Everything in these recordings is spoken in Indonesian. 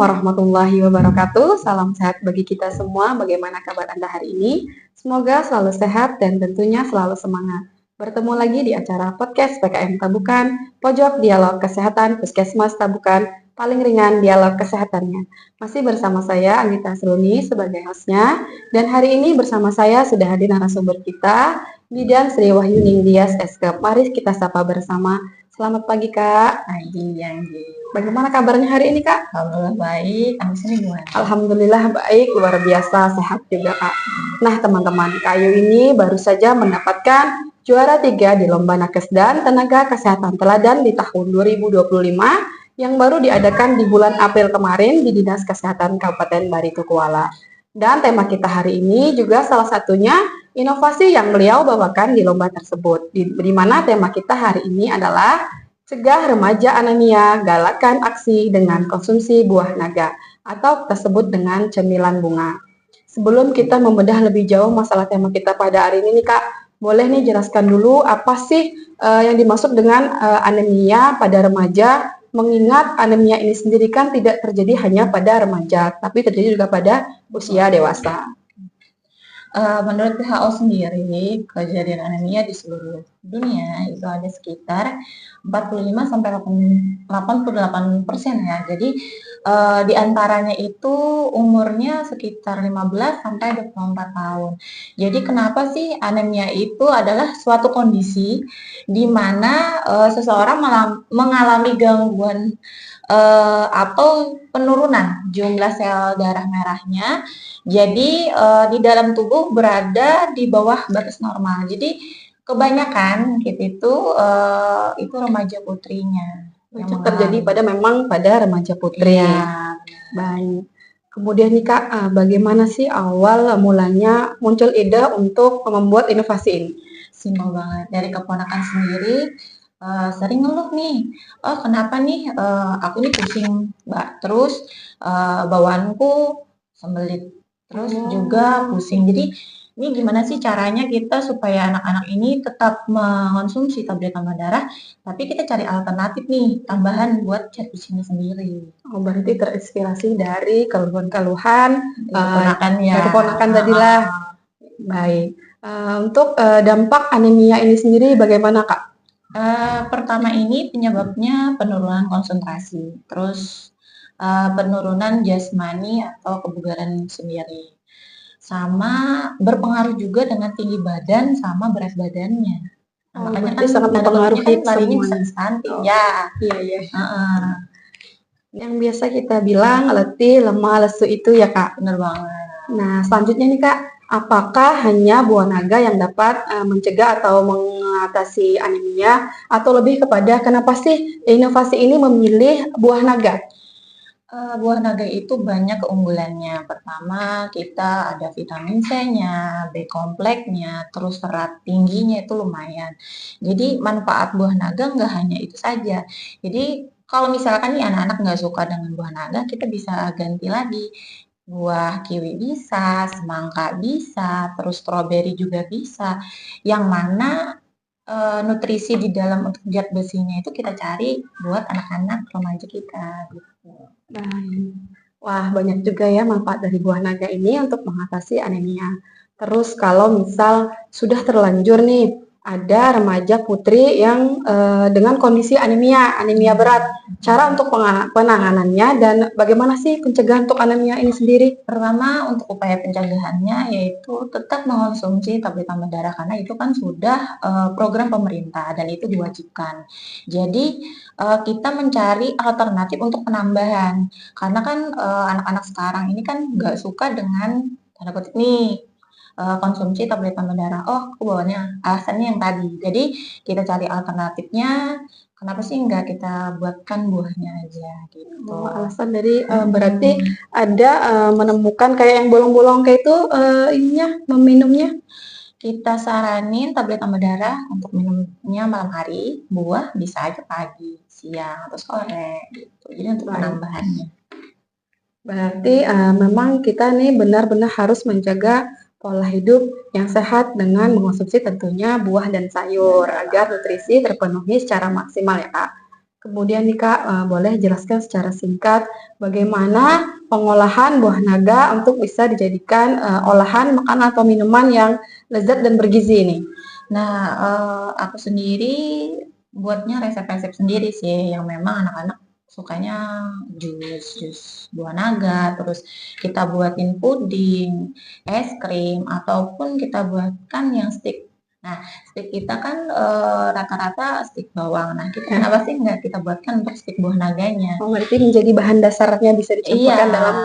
warahmatullahi wabarakatuh. Salam sehat bagi kita semua. Bagaimana kabar Anda hari ini? Semoga selalu sehat dan tentunya selalu semangat. Bertemu lagi di acara podcast PKM Tabukan, Pojok Dialog Kesehatan Puskesmas Tabukan, paling ringan dialog kesehatannya. Masih bersama saya Anita Sruni sebagai hostnya, dan hari ini bersama saya sudah hadir narasumber kita, Bidan Sri Wahyuning Dias SK. Mari kita sapa bersama. Selamat pagi Kak. Pagi, Bagaimana kabarnya hari ini Kak? Alhamdulillah baik. Kamu sendiri gimana? Alhamdulillah baik, luar biasa, sehat juga Kak. Nah teman-teman, Kak Ayu ini baru saja mendapatkan juara 3 di Lomba Nakes dan Tenaga Kesehatan Teladan di tahun 2025 yang baru diadakan di bulan April kemarin di Dinas Kesehatan Kabupaten Barito Kuala. Dan tema kita hari ini juga salah satunya inovasi yang beliau bawakan di lomba tersebut. Di mana tema kita hari ini adalah cegah remaja anemia, galakan aksi dengan konsumsi buah naga atau kita sebut dengan cemilan bunga. Sebelum kita membedah lebih jauh masalah tema kita pada hari ini nih Kak, boleh nih jelaskan dulu apa sih yang dimaksud dengan anemia pada remaja, mengingat anemia ini sendiri kan tidak terjadi hanya pada remaja, tapi terjadi juga pada usia dewasa. Menurut WHO sendiri, kejadian anemia di seluruh dunia itu ada sekitar 45-88% ya. Jadi di antaranya itu umurnya sekitar 15-24 tahun. Jadi kenapa sih anemia itu adalah suatu kondisi di mana seseorang mengalami gangguan atau penurunan jumlah sel darah merahnya. Jadi di dalam tubuh berada di bawah batas normal. Jadi kebanyakan itu remaja putrinya yang terjadi pada remaja putri. Ya. Baik. Kemudian nih Kak, bagaimana sih awal mulanya muncul ide untuk membuat inovasi ini? Simpel banget. Dari keponakan sendiri sering ngeluh nih, oh kenapa nih aku nih pusing Mbak, terus bawaanku sembelit, terus juga pusing. Jadi ini gimana sih caranya kita supaya anak-anak ini tetap mengonsumsi tablet tambah darah, tapi kita cari alternatif nih, tambahan buat zat besinya sendiri. Oh, berarti terinspirasi dari keluhan-keluhan keponakan tadilah. Baik. Untuk dampak anemia ini sendiri bagaimana Kak? Pertama ini penyebabnya penurunan konsentrasi, terus penurunan jasmani atau kebugaran sendiri, sama berpengaruh juga dengan tinggi badan sama berat badannya. Makanya kan sangat mempengaruhi larinya bisa stunting. Ya, iya. Yang biasa kita bilang letih, lemah, lesu itu ya Kak. Bener banget. Nah selanjutnya nih Kak, apakah hanya buah naga yang dapat mencegah atau mengatasi anemia, atau lebih kepada kenapa sih inovasi ini memilih buah naga? Buah naga itu banyak keunggulannya. Pertama, kita ada vitamin C-nya, B kompleksnya, terus serat tingginya itu lumayan. Jadi manfaat buah naga nggak hanya itu saja. Jadi kalau misalkan nih anak-anak nggak suka dengan buah naga, kita bisa ganti lagi. Buah kiwi bisa, semangka bisa, terus stroberi juga bisa. Yang mana nutrisi di dalam untuk zat besinya itu kita cari buat anak-anak remaja kita gitu. Wah, banyak juga ya manfaat dari buah naga ini untuk mengatasi anemia. Terus kalau misal sudah terlanjur nih, ada remaja putri yang dengan kondisi anemia berat. Cara untuk penanganannya dan bagaimana sih pencegahan untuk anemia ini sendiri? Pertama, untuk upaya pencegahannya yaitu tetap mengonsumsi tablet tambah darah karena itu kan sudah program pemerintah dan itu diwajibkan. Jadi kita mencari alternatif untuk penambahan karena kan anak-anak sekarang ini kan nggak suka dengan tanda kutip nih konsumsi tablet tambah darah. Oh, aku bawanya alasannya yang tadi. Jadi kita cari alternatifnya. Kenapa sih nggak kita buatkan buahnya aja gitu? Alasan dari berarti ada menemukan kayak yang bolong-bolong kayak itu meminumnya. Kita saranin tablet tambah darah untuk minumnya malam hari, buah bisa aja pagi, siang, atau sore gitu. Jadi untuk penambahannya. Berarti memang kita nih benar-benar harus menjaga pola hidup yang sehat dengan mengonsumsi tentunya buah dan sayur agar nutrisi terpenuhi secara maksimal ya Kak. Kemudian nih Kak, boleh jelaskan secara singkat bagaimana pengolahan buah naga untuk bisa dijadikan olahan makanan atau minuman yang lezat dan bergizi ini? Nah, aku sendiri buatnya resep-resep sendiri sih, yang memang anak-anak sukanya jus buah naga, terus kita buatin puding, es krim, ataupun kita buatkan yang stik. Nah, stik kita kan rata-rata stik bawang. Nah, kita kenapa sih nggak kita buatkan untuk stik buah naganya? Oh, berarti menjadi bahan dasarnya bisa Iya, dicampurkan dalam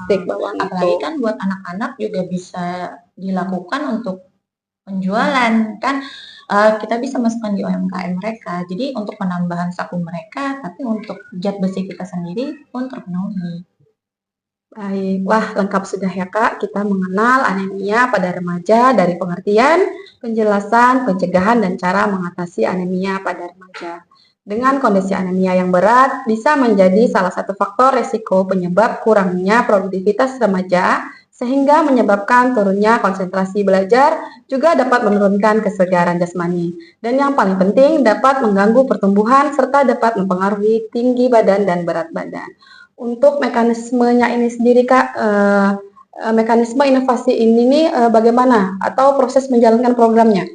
stik bawang apalagi itu. kan buat anak-anak juga bisa dilakukan untuk penjualan kan, kita bisa masukkan di UMKM mereka. Jadi untuk penambahan saku mereka, tapi untuk zat besi kita sendiri pun terpenuhi. Baik, wah lengkap sudah ya Kak, kita mengenal anemia pada remaja dari pengertian, penjelasan, pencegahan, dan cara mengatasi anemia pada remaja. Dengan kondisi anemia yang berat, bisa menjadi salah satu faktor resiko penyebab kurangnya produktivitas remaja, sehingga menyebabkan turunnya konsentrasi belajar, juga dapat menurunkan kesegaran jasmani. Dan yang paling penting, dapat mengganggu pertumbuhan, serta dapat mempengaruhi tinggi badan dan berat badan. Untuk mekanismenya ini sendiri Kak, mekanisme inovasi ini nih bagaimana? Atau proses menjalankan programnya?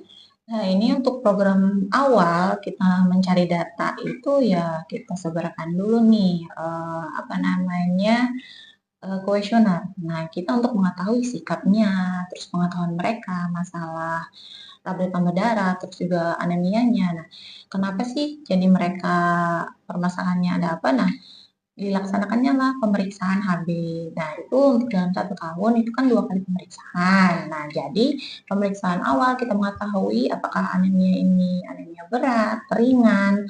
Nah, ini untuk program awal kita mencari data itu ya kita sebarkan dulu nih, apa namanya, kuesioner. Nah, kita untuk mengetahui sikapnya, terus pengetahuan mereka masalah tablet tambah darah, terus juga anemianya. Nah, kenapa sih jadi mereka permasalahannya ada apa? Nah, dilaksanakannya lah pemeriksaan HB. Nah, itu untuk dalam 1 tahun itu kan 2 kali pemeriksaan. Nah, jadi pemeriksaan awal kita mengetahui apakah anemia ini anemia berat, ringan,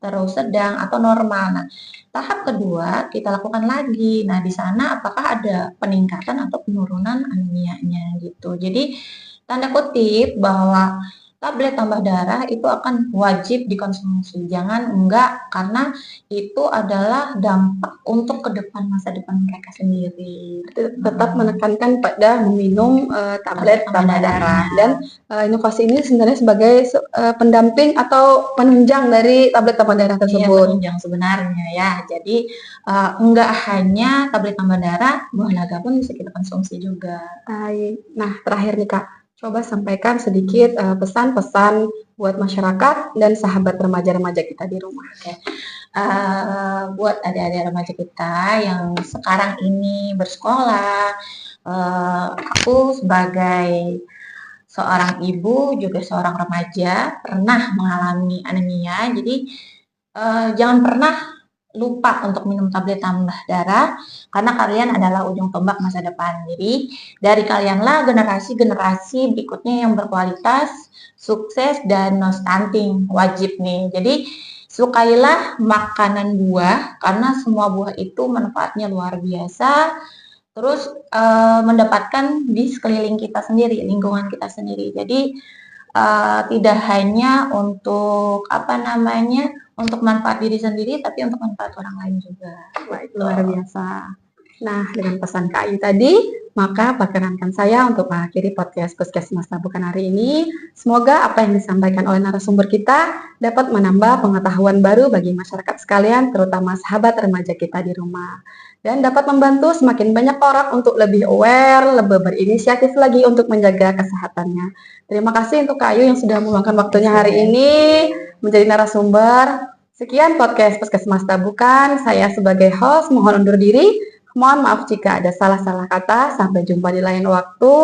terus sedang atau normal. Nah, tahap kedua kita lakukan lagi. Nah, di sana apakah ada peningkatan atau penurunan anemianya gitu. Jadi tanda kutip bahwa tablet tambah darah itu akan wajib dikonsumsi. Jangan enggak, karena itu adalah dampak untuk ke depan masa depan mereka sendiri. Tetap menekankan pada meminum tablet tambah darah. Dan inovasi ini sebenarnya sebagai pendamping atau penunjang dari tablet tambah darah Iya, tersebut. penunjang sebenarnya ya. Jadi enggak hanya tablet tambah darah, buah naga pun bisa kita konsumsi juga. Baik. Nah, terakhir nih Kak, coba sampaikan sedikit pesan-pesan buat masyarakat dan sahabat remaja-remaja kita di rumah. Buat adik-adik remaja kita yang sekarang ini bersekolah, aku sebagai seorang ibu juga seorang remaja pernah mengalami anemia. Jadi jangan pernah lupa untuk minum tablet tambah darah karena kalian adalah ujung tombak masa depan. Jadi dari kalianlah generasi-generasi berikutnya yang berkualitas, sukses dan no stunting wajib nih. Jadi sukailah makanan buah karena semua buah itu manfaatnya luar biasa. Terus mendapatkan di sekeliling kita sendiri, lingkungan kita sendiri. Jadi tidak hanya untuk apa namanya, untuk manfaat diri sendiri, tapi untuk manfaat orang lain juga. Baik, luar biasa. Nah, dengan pesan Kak Ayu tadi, maka perkenankan saya untuk mengakhiri podcast Puskesmas Tabukan hari ini. Semoga apa yang disampaikan oleh narasumber kita dapat menambah pengetahuan baru bagi masyarakat sekalian, terutama sahabat remaja kita di rumah. Dan dapat membantu semakin banyak orang untuk lebih aware, lebih berinisiatif lagi untuk menjaga kesehatannya. Terima kasih untuk Kak Ayu yang sudah meluangkan waktunya hari ini menjadi narasumber. Sekian podcast Puskesmas Tabukan. Saya sebagai host mohon undur diri. Mohon maaf jika ada salah-salah kata. Sampai jumpa di lain waktu.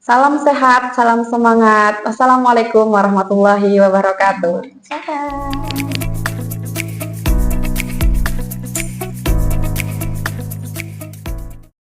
Salam sehat, salam semangat. Wassalamualaikum warahmatullahi wabarakatuh. Sehat.